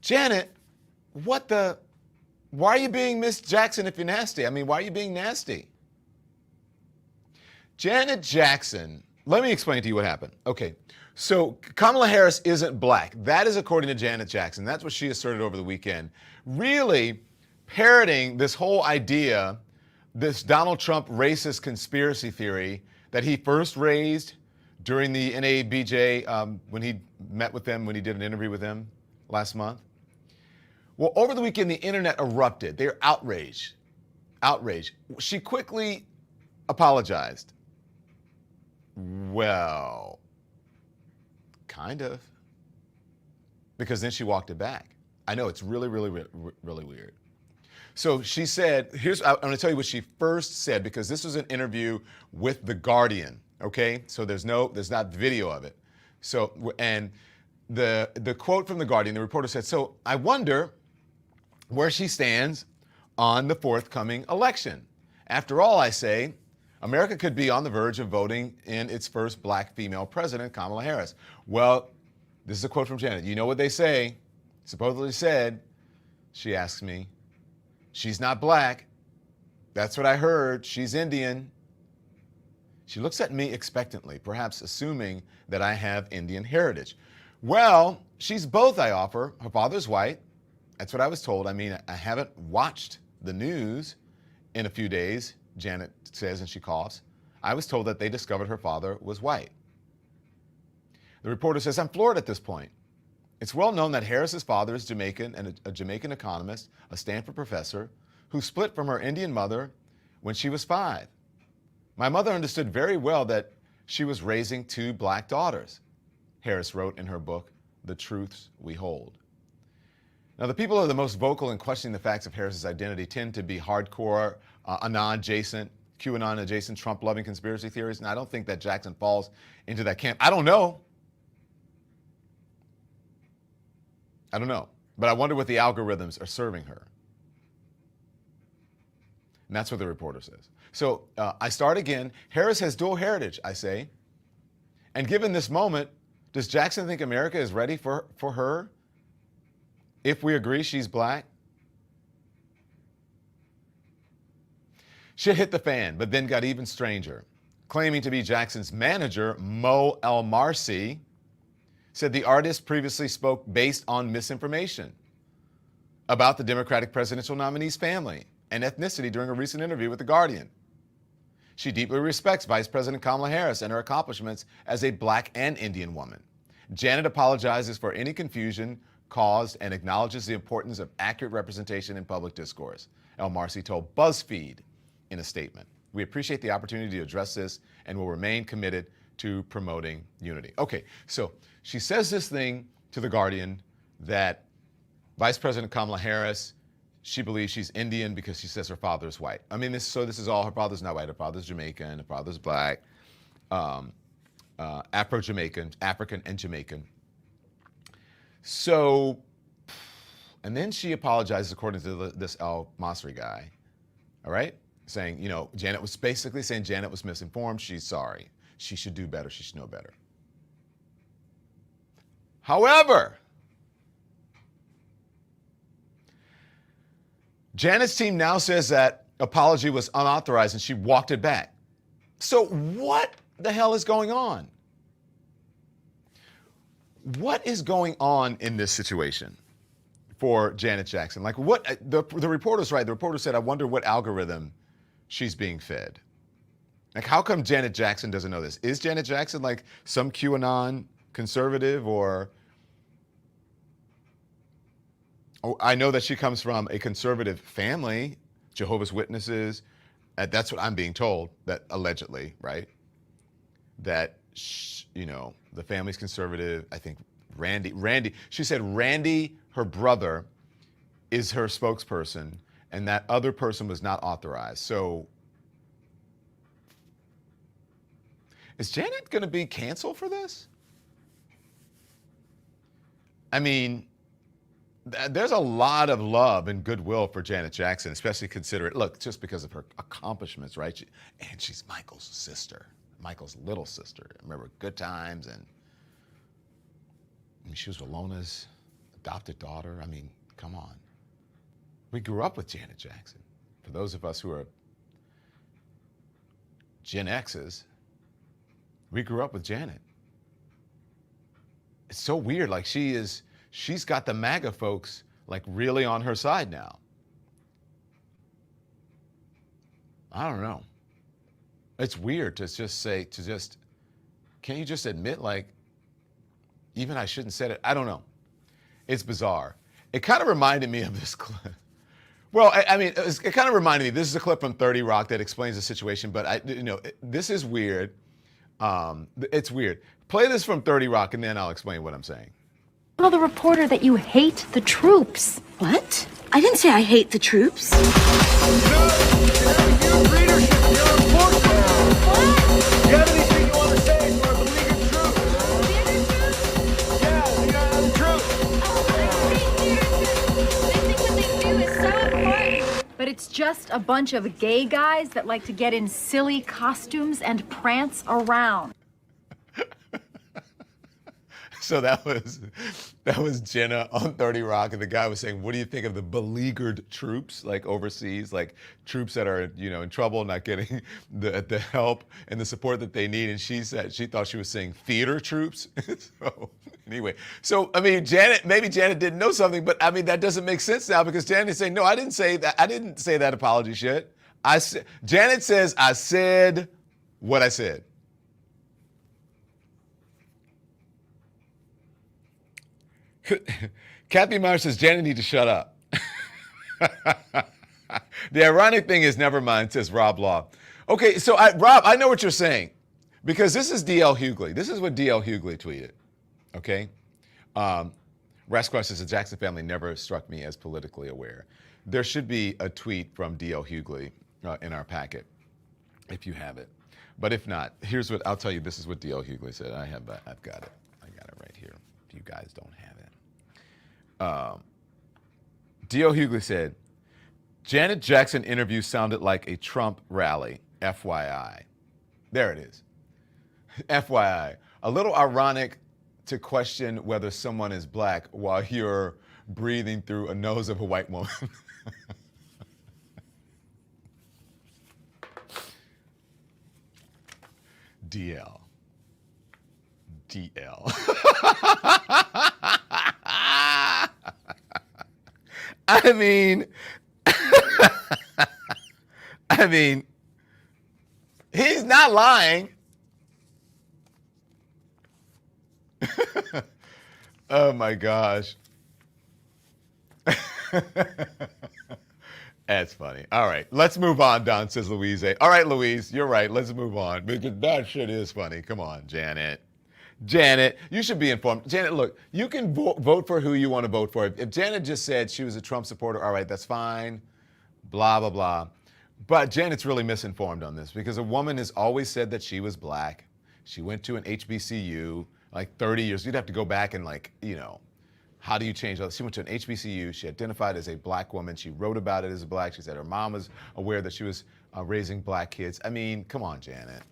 Janet, why are you being Miss Jackson if you're nasty? I mean, why are you being nasty? Janet Jackson, let me explain to you what happened. Okay, so Kamala Harris isn't black. That is according to Janet Jackson. That's what she asserted over the weekend. Really parroting this whole idea, this Donald Trump racist conspiracy theory that he first raised during the NABJ when he met with them, when he did an interview with them last month. Well, over the weekend, the internet erupted. They're outraged. Outraged. She quickly apologized. Well, kind of. Because then she walked it back. I know, it's really, really, really weird. So she said, I'm going to tell you what she first said, because this was an interview with The Guardian, okay? So there's not video of it. So, and the quote from The Guardian, the reporter said, so I wonder where she stands on the forthcoming election. After all, I say, America could be on the verge of voting in its first black female president, Kamala Harris. Well, this is a quote from Janet. You know what they say, supposedly said, she asks me, she's not black. That's what I heard. She's Indian. She looks at me expectantly, perhaps assuming that I have Indian heritage. Well, she's both, I offer. Her father's white. That's what I was told. I mean, I haven't watched the news in a few days, Janet says, and she coughs. I was told that they discovered her father was white. The reporter says, I'm floored at this point. It's well known that Harris's father is Jamaican and a Jamaican economist, a Stanford professor, who split from her Indian mother when she was 5. My mother understood very well that she was raising 2 black daughters, Harris wrote in her book, The Truths We Hold. Now, the people who are the most vocal in questioning the facts of Harris's identity tend to be hardcore, QAnon-adjacent, Trump-loving conspiracy theories, and I don't think that Jackson falls into that camp. I don't know. But I wonder what the algorithms are serving her. And that's what the reporter says. So I start again. Harris has dual heritage, I say. And given this moment, does Jackson think America is ready for her? If we agree she's black? Shit hit the fan, but then got even stranger. Claiming to be Jackson's manager, Mo El-Marcy, said the artist previously spoke based on misinformation about the Democratic presidential nominee's family and ethnicity during a recent interview with The Guardian. She deeply respects Vice President Kamala Harris and her accomplishments as a black and Indian woman. Janet apologizes for any confusion caused and acknowledges the importance of accurate representation in public discourse, El-Marcy told BuzzFeed in a statement. We appreciate the opportunity to address this and will remain committed to promoting unity. Okay, so she says this thing to The Guardian that Vice President Kamala Harris, she believes she's Indian because she says her father's white. I mean, this is all, her father's not white, her father's Jamaican, her father's black, Afro-Jamaican, African and Jamaican. So, and then she apologizes according to this El-Masri guy, all right? Saying, you know, Janet was basically saying Janet was misinformed. She's sorry. She should do better. She should know better. However, Janet's team now says that apology was unauthorized and she walked it back. So what the hell is going on? What is going on in this situation for Janet Jackson? Like, what the reporter's right. The reporter said, I wonder what algorithm she's being fed. Like, how come Janet Jackson doesn't know this? Is Janet Jackson like some QAnon conservative, or I know that she comes from a conservative family, Jehovah's Witnesses. That's what I'm being told, that allegedly, right? That, you know, the family's conservative. I think Randy, she said Randy, her brother, is her spokesperson, and that other person was not authorized. So is Janet going to be canceled for this? I mean, there's a lot of love and goodwill for Janet Jackson, especially considering, look, just because of her accomplishments, right? And she's Michael's sister, Michael's little sister. Remember Good Times, and I mean, she was Walona's adopted daughter. I mean, come on. We grew up with Janet Jackson. For those of us who are Gen X's, we grew up with Janet. It's so weird. Like she's got the MAGA folks like really on her side now. I don't know. It's weird to just say, can't you just admit like, even I shouldn't said it? I don't know. It's bizarre. It kind of reminded me of this clip. Well, I mean, it kind of reminded me, this is a clip from 30 Rock that explains the situation, but this is weird. It's weird. Play this from 30 Rock and then I'll explain what I'm saying. Tell the reporter that you hate the troops. What? I didn't say I hate the troops. But it's just a bunch of gay guys that like to get in silly costumes and prance around. So that was Jenna on 30 Rock, and the guy was saying, what do you think of the beleaguered troops, like overseas, like troops that are, in trouble, not getting the help and the support that they need? And she said she thought she was saying theater troops. So anyway, I mean, maybe Janet didn't know something, but I mean, that doesn't make sense now because Janet is saying, no, I didn't say that. I didn't say that apology shit. Janet says, I said what I said. Kathy Meyer says, Janet need to shut up. The ironic thing is, never mind, says Rob Law. Okay, so Rob, I know what you're saying because this is D.L. Hughley. This is what D.L. Hughley tweeted, okay? Rasquash says, the Jackson family never struck me as politically aware. There should be a tweet from D.L. Hughley in our packet if you have it. But if not, here's what I'll tell you. This is what D.L. Hughley said. I've got it. I got it right here if you guys don't have it. D.L. Hughley said, Janet Jackson interview sounded like a Trump rally, FYI. There it is. FYI. A little ironic to question whether someone is black while you're breathing through a nose of a white woman. DL. I mean, he's not lying. Oh my gosh. That's funny. All right, let's move on, Don, says Louise. All right, Louise, you're right. Let's move on because that shit is funny. Come on, Janet. Janet, you should be informed. Janet, look, you can vote for who you want to vote for. If Janet just said she was a Trump supporter, all right, that's fine, blah, blah, blah. But Janet's really misinformed on this because a woman has always said that she was black. She went to an HBCU like 30 years. You'd have to go back and how do you change that? She went to an HBCU. She identified as a black woman. She wrote about it as a black. She said her mom was aware that she was raising black kids. I mean, come on, Janet.